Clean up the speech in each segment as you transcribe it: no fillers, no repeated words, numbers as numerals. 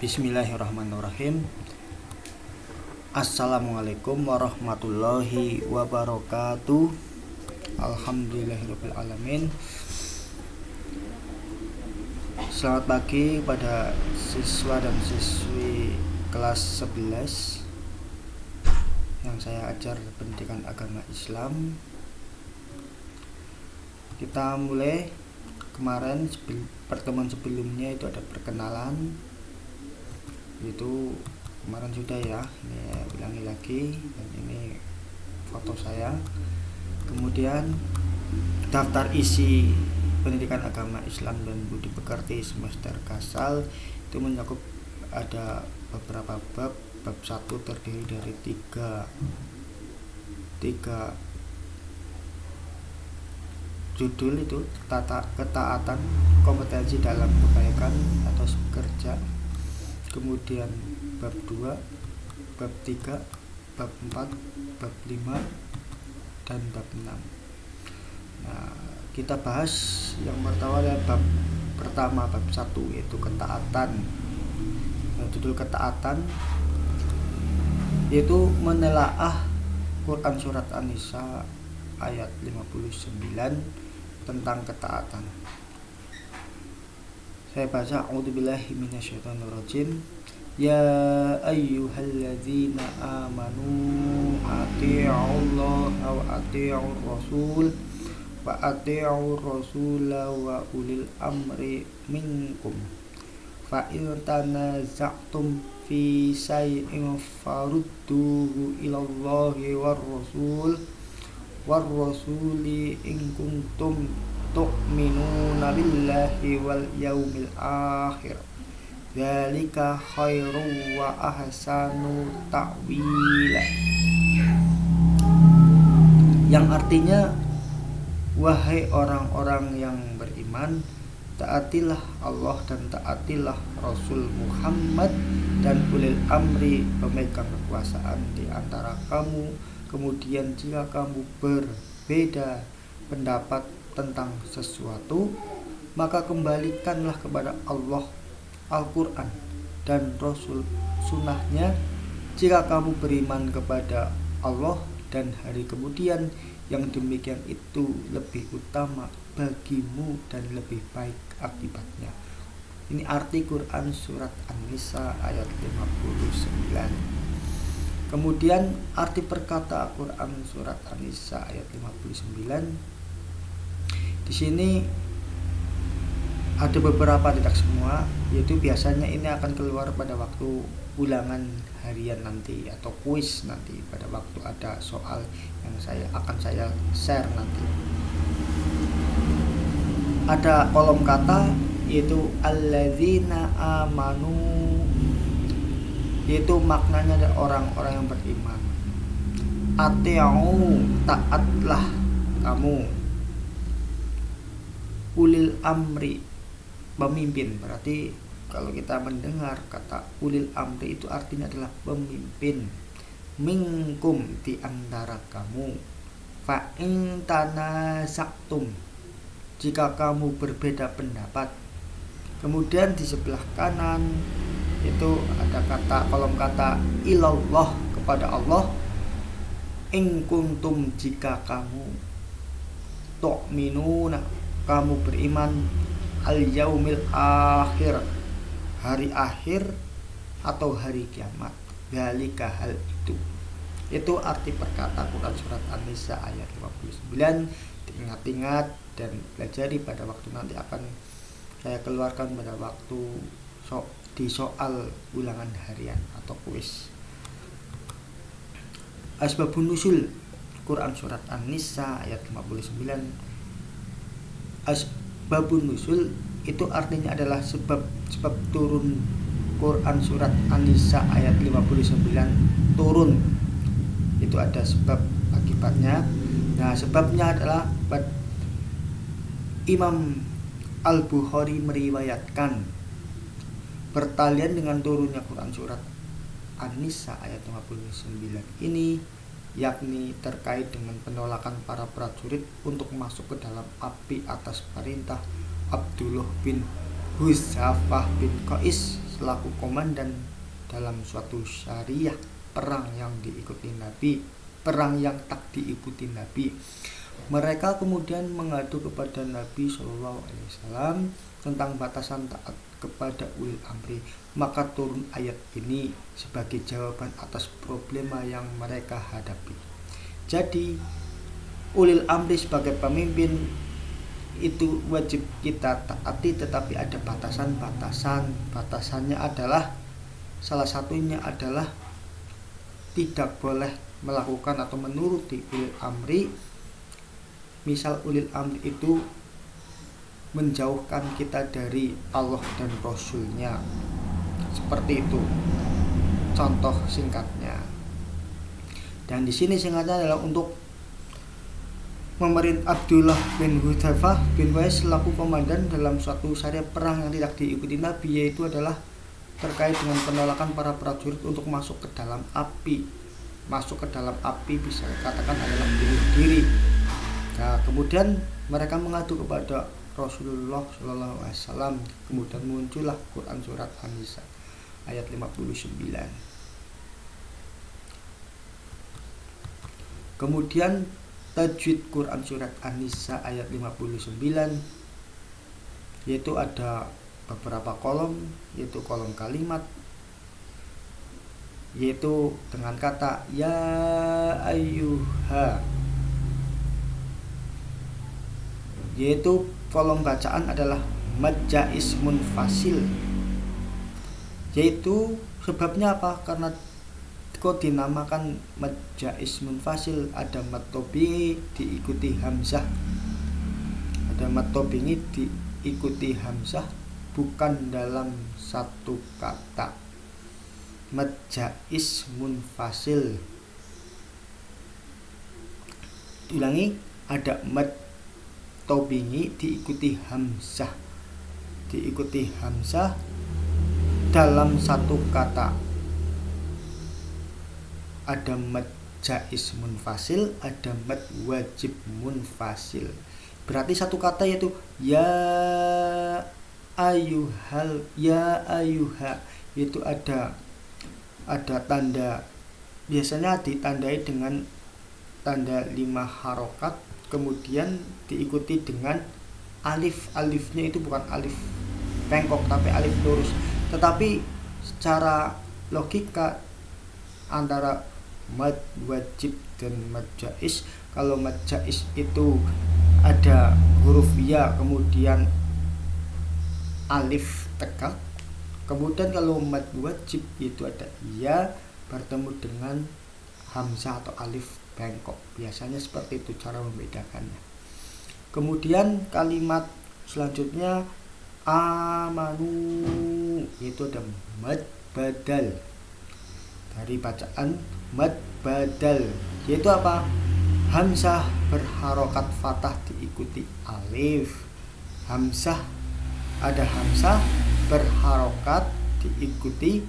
Bismillahirrahmanirrahim. Assalamualaikum warahmatullahi wabarakatuh. Alhamdulillahirabbil alamin. Selamat pagi pada siswa dan siswi kelas 11 yang saya ajar pendidikan agama Islam. Kita mulai. Kemarin pertemuan sebelumnya itu ada perkenalan, itu kemarin sudah ya, ini ulangi lagi, dan ini foto saya. Kemudian daftar isi pendidikan agama Islam dan budi pekerti semester Kasal itu mencakup ada beberapa bab. Bab 1 terdiri dari tiga judul, itu ketaatan, kompetensi dalam kebaikan atau kerja. Kemudian bab 2, bab 3, bab 4, bab 5, dan bab 6. Nah, kita bahas yang pertama adalah bab pertama, bab 1, yaitu ketaatan. Nah, judul ketaatan yaitu menelaah Quran surat An-Nisa ayat 59 tentang ketaatan. Saya baca, a'udzubillahi minasyaitonirrajim. Ya ayyuhalladzina amanu atii'ullaha wa atii'ur rasul wa atii'ur rasula wa ulil amri minkum fa in tanaza'tum fi syai'in farudduhu ilallahi war rasuli in kuntum tu'minuna billahi wal yaumil akhir dzalika khairu wa ahsanu ta'wila, yang artinya, wahai orang-orang yang beriman, taatilah Allah dan taatilah Rasul Muhammad dan ulil amri, pemegang kekuasaan di antara kamu. Kemudian jika kamu berbeda pendapat tentang sesuatu, maka kembalikanlah kepada Allah Al-Quran dan Rasul sunnahnya. Jika kamu beriman kepada Allah dan hari kemudian, yang demikian itu lebih utama bagimu dan lebih baik akibatnya. Ini arti Quran surat An-Nisa ayat 59. Kemudian arti perkata Quran surat An-Nisa ayat 59. Di sini ada beberapa, tidak semua, yaitu biasanya ini akan keluar pada waktu ulangan harian nanti atau kuis nanti, pada waktu ada soal yang akan saya share nanti. Ada kolom kata yaitu alladzina amanu, yaitu maknanya ada orang-orang yang beriman. Ati'u, taatlah kamu. Ulil amri, pemimpin. Berarti kalau kita mendengar kata ulil amri itu artinya adalah pemimpin. Minkum, di antara kamu. Fa in tanaza'tum, jika kamu berbeda pendapat. Kemudian di sebelah kanan itu ada kata, kolom kata ilallah, kepada Allah. In kuntum, jika kamu. Tu'minuna, kamu beriman. Al yaumil akhir, hari akhir atau hari kiamat. Dzalika, hal itu arti perkata Quran surat An-Nisa ayat 59. Diingat-ingat dan pelajari pada waktu nanti akan saya keluarkan pada waktu di soal ulangan harian atau kuis. Asbabun nuzul Quran surat An-Nisa ayat 59. Asbabun nuzul itu artinya adalah sebab turun Quran surat An-Nisa ayat 59 turun. Itu ada sebab akibatnya. Nah, sebabnya adalah Imam Al-Bukhari meriwayatkan bertalian dengan turunnya Quran surat An-Nisa ayat 59 ini, yakni terkait dengan penolakan para prajurit untuk masuk ke dalam api atas perintah Abdullah bin Hudzafah bin Qais selaku komandan dalam suatu syariah perang yang diikuti Nabi, perang yang tak diikuti Nabi. Mereka kemudian mengadu kepada Nabi Shallallahu Alaihi Wasallam tentang batasan taat kepada ulil amri. Maka turun ayat ini sebagai jawaban atas problema yang mereka hadapi. Jadi ulil amri sebagai pemimpin itu wajib kita taati, tetapi ada batasan-batasan. Batasannya adalah, salah satunya adalah tidak boleh melakukan atau menuruti ulil amri. Misal ulil amri itu menjauhkan kita dari Allah dan Rasulnya, seperti itu contoh singkatnya. Dan di sini singkatnya adalah untuk memerintah Abdullah bin Hudzaifah bin Qais selaku komandan dalam suatu syariah perang yang tidak diikuti Nabi, yaitu adalah terkait dengan penolakan para prajurit untuk masuk ke dalam api. Masuk ke dalam api bisa dikatakan adalah bunuh diri. Nah, kemudian mereka mengadu kepada Rasulullah Shallallahu Alaihi Wasallam. Kemudian muncullah Quran surat An-Nisa ayat 59. Kemudian tajwid Quran surat An-Nisa ayat 59, yaitu ada beberapa kolom, yaitu kolom kalimat, yaitu dengan kata ya ayyuha, yaitu kolom bacaan adalah mad jaiz munfasil. Yaitu sebabnya apa? Karena kok dinamakan mad jaiz munfasil, ada mad tobi'i diikuti hamzah. Ada mad tobi'i diikuti hamzah, bukan dalam satu kata. Mad jaiz munfasil. Ulangi, ada mad tobi'i diikuti hamzah, diikuti hamzah dalam satu kata. Ada mad jaiz munfasil, ada mad wajib munfasil. Berarti satu kata yaitu ya ayyuhal, ya ayyuha, itu ada tanda, biasanya ditandai dengan tanda 5 harokat, kemudian diikuti dengan alif. Alifnya itu bukan alif bengkok tapi alif lurus. Tetapi secara logika antara mad wajib dan mad jaiz, kalau mad jaiz itu ada huruf ya kemudian alif tegak, kemudian kalau mad wajib itu ada ya bertemu dengan hamzah atau alif bengkok. Biasanya seperti itu cara membedakannya. Kemudian kalimat selanjutnya amanu, itu ada mad badal dari bacaan mad badal, yaitu apa? Hamzah berharokat fathah diikuti alif. Hamzah, ada hamzah berharokat diikuti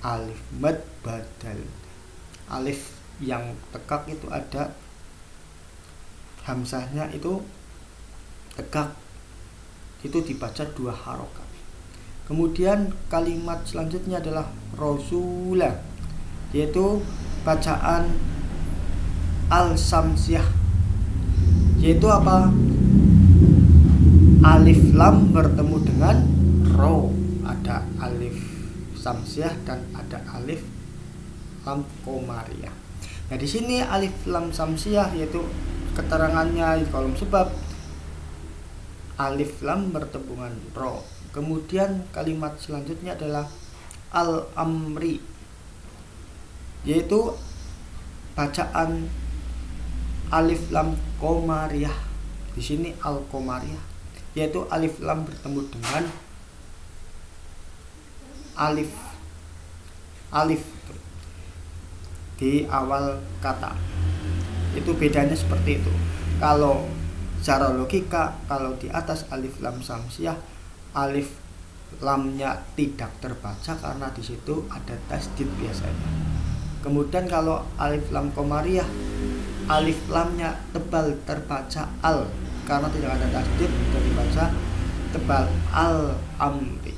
alif, mad badal. Alif yang tegak itu ada hamzahnya itu tegak, itu dibaca 2 harokat. Kemudian kalimat selanjutnya adalah rasulah, yaitu bacaan al-samsiyah, yaitu apa? Alif lam bertemu dengan ro, ada alif samsiyah dan ada alif lam komariah. Nah, di sini alif lam samsiyah yaitu keterangannya di kolom sebab alif lam bertemu dengan ro. Kemudian kalimat selanjutnya adalah al-amri, yaitu bacaan alif lam komariah. Di sini al komariah, yaitu alif lam bertemu dengan alif di awal kata. Itu bedanya seperti itu. Kalau secara logika, kalau di atas alif lam samsiyah, alif lamnya tidak terbaca karena di situ ada tasdid biasanya. Kemudian kalau alif lam komariah, alif lamnya tebal terbaca al karena tidak ada tasdid dan dibaca tebal al amri.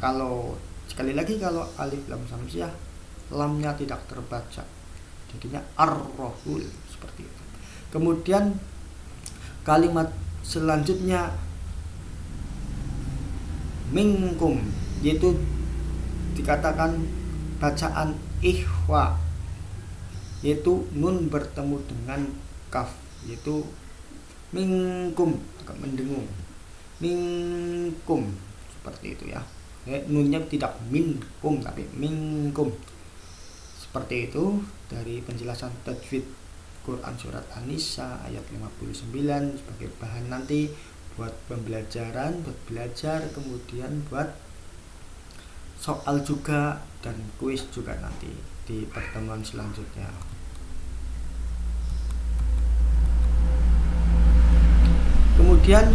Kalau sekali lagi, kalau alif lam samsiah lamnya tidak terbaca, jadinya ar-rasul, seperti itu. Kemudian kalimat selanjutnya minkum, yaitu dikatakan bacaan ikhwa, yaitu nun bertemu dengan kaf, yaitu minkum, agak mendengung, minkum, seperti itu ya. Nunnya tidak minkum tapi minkum, seperti itu. Dari penjelasan tajwid Quran surat An-Nisa ayat 59 sebagai bahan nanti buat pembelajaran, buat belajar, kemudian buat soal juga dan kuis juga nanti di pertemuan selanjutnya. Kemudian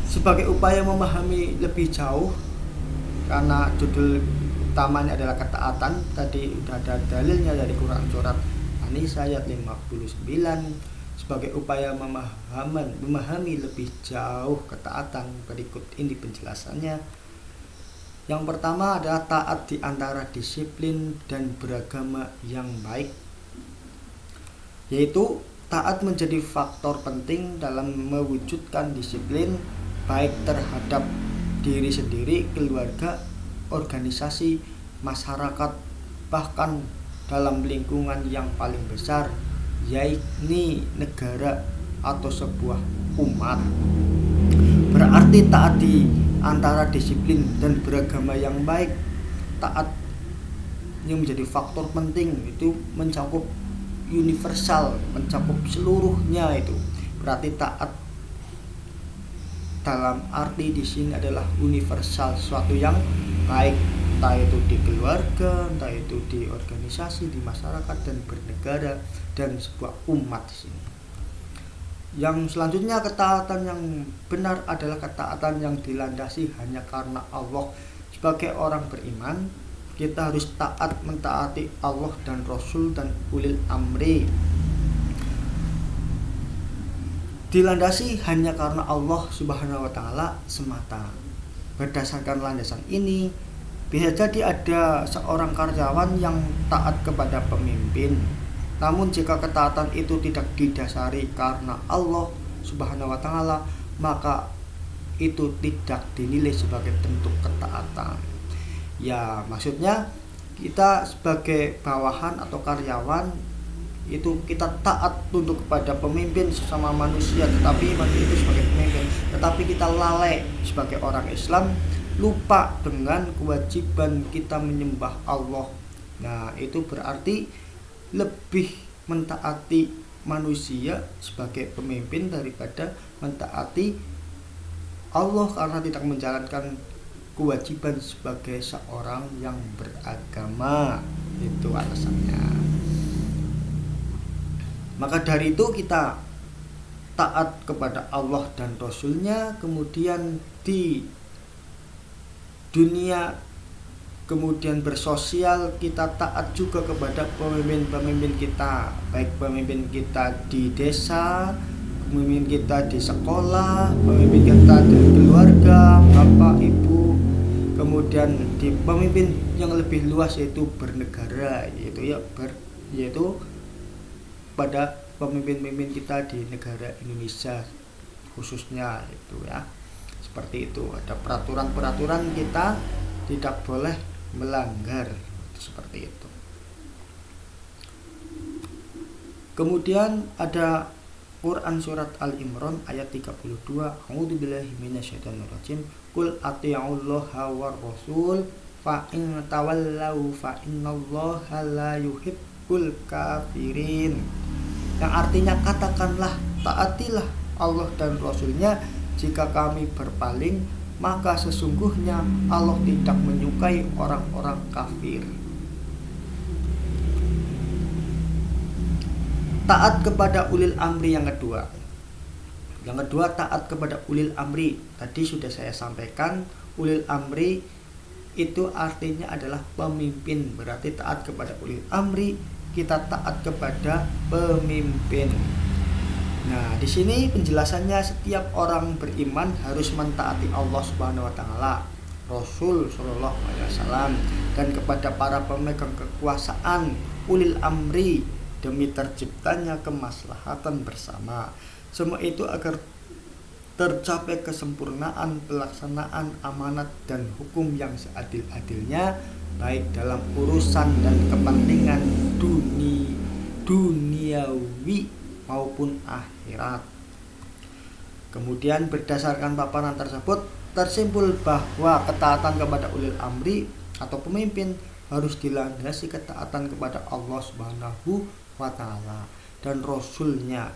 sebagai upaya memahami lebih jauh, karena judul utamanya adalah ketaatan, tadi sudah ada dalilnya dari Quran surat An-Nisa ayat 59. Sebagai upaya memahami lebih jauh ketaatan, berikut ini penjelasannya. Yang pertama adalah taat di antara disiplin dan beragama yang baik, yaitu taat menjadi faktor penting dalam mewujudkan disiplin baik terhadap diri sendiri, keluarga, organisasi, masyarakat, bahkan dalam lingkungan yang paling besar, yakni negara atau sebuah umat. Berarti taat di antara disiplin dan beragama yang baik, taat yang menjadi faktor penting itu mencakup universal, mencakup seluruhnya. Itu berarti taat dalam arti di sini adalah universal, sesuatu yang baik, entah itu di keluarga, entah itu di organisasi, di masyarakat dan bernegara dan sebuah umat di sini. Yang selanjutnya, ketaatan yang benar adalah ketaatan yang dilandasi hanya karena Allah. Sebagai orang beriman, kita harus taat mentaati Allah dan Rasul dan ulil amri. Dilandasi hanya karena Allah Subhanahu wa taala semata. Berdasarkan landasan ini, bisa jadi ada seorang karyawan yang taat kepada pemimpin. Namun jika ketaatan itu tidak didasari karena Allah Subhanahu wa taala, maka itu tidak dinilai sebagai bentuk ketaatan. Ya, maksudnya kita sebagai bawahan atau karyawan itu kita taat tunduk kepada pemimpin sesama manusia, tetapi manusia itu sebagai pemimpin, tetapi kita lalai sebagai orang Islam, lupa dengan kewajiban kita menyembah Allah. Nah, itu berarti lebih mentaati manusia sebagai pemimpin daripada mentaati Allah karena tidak menjalankan kewajiban sebagai seorang yang beragama. Itu alasannya. Maka dari itu kita taat kepada Allah dan Rasulnya, kemudian di dunia, kemudian bersosial kita taat juga kepada pemimpin-pemimpin kita, baik pemimpin kita di desa, pemimpin kita di sekolah, pemimpin kita di keluarga, bapak, ibu, kemudian di pemimpin yang lebih luas yaitu bernegara, yaitu pada pemimpin-pemimpin kita di negara Indonesia khususnya, itu ya. Seperti itu, ada peraturan-peraturan kita tidak boleh melanggar, seperti itu. Kemudian ada Quran surat Al-Imran ayat 32, A'udzubillahi minasyaitonirrajim, Qul ati'ullaha war rasul fa in tawallau fa innallaha la yuhibbul kafirin. Yang artinya, katakanlah, taatilah Allah dan Rasulnya, jika kami berpaling maka sesungguhnya Allah tidak menyukai orang-orang kafir. Taat kepada ulil amri yang kedua. Yang kedua, taat kepada ulil amri. Tadi sudah saya sampaikan, ulil amri itu artinya adalah pemimpin. Berarti taat kepada ulil amri, kita taat kepada pemimpin. Nah, di sini penjelasannya, setiap orang beriman harus mentaati Allah Subhanahu wa taala, Rasul Shallallahu Alaihi Wasallam dan kepada para pemegang kekuasaan ulil amri demi terciptanya kemaslahatan bersama. Semua itu agar tercapai kesempurnaan pelaksanaan amanat dan hukum yang seadil-adilnya, baik dalam urusan dan kepentingan duniawi maupun akhirat. Kemudian berdasarkan paparan tersebut tersimpul bahwa ketaatan kepada ulil amri atau pemimpin harus dilandasi ketaatan kepada Allah Subhanahu wa taala dan Rasulnya.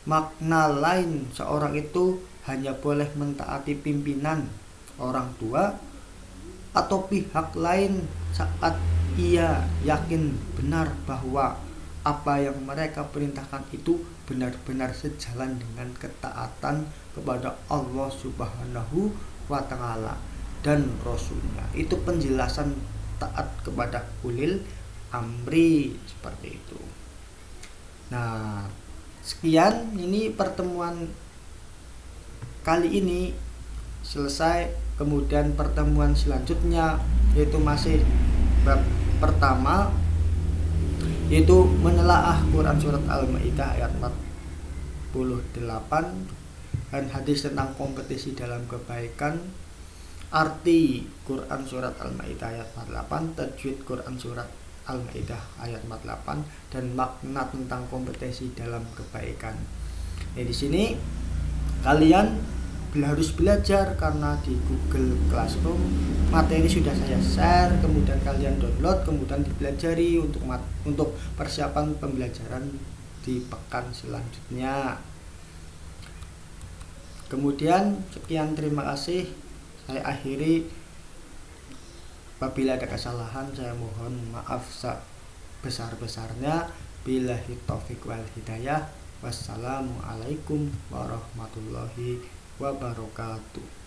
Makna lain seorang itu hanya boleh mentaati pimpinan, orang tua, atau pihak lain saat ia yakin benar bahwa apa yang mereka perintahkan itu benar-benar sejalan dengan ketaatan kepada Allah Subhanahu wa taala dan Rasulnya. Itu penjelasan taat kepada ulil amri seperti itu. Nah, sekian ini pertemuan kali ini selesai. Kemudian pertemuan selanjutnya yaitu masih bab pertama, yaitu menelaah Quran surat Al-Maidah ayat 48 dan hadis tentang kompetisi dalam kebaikan, arti Quran surat Al-Maidah ayat 48, tajwid Quran surat Al-Maidah ayat 48 dan makna tentang kompetisi dalam kebaikan. Di sini kalian harus belajar karena di Google Classroom materi sudah saya share, kemudian kalian download, kemudian dipelajari untuk persiapan pembelajaran di pekan selanjutnya. Kemudian sekian, terima kasih. Saya akhiri. Apabila ada kesalahan saya mohon maaf sebesar-besarnya. Billahi taufik wal hidayah. Wassalamualaikum warahmatullahi wabarakatuh.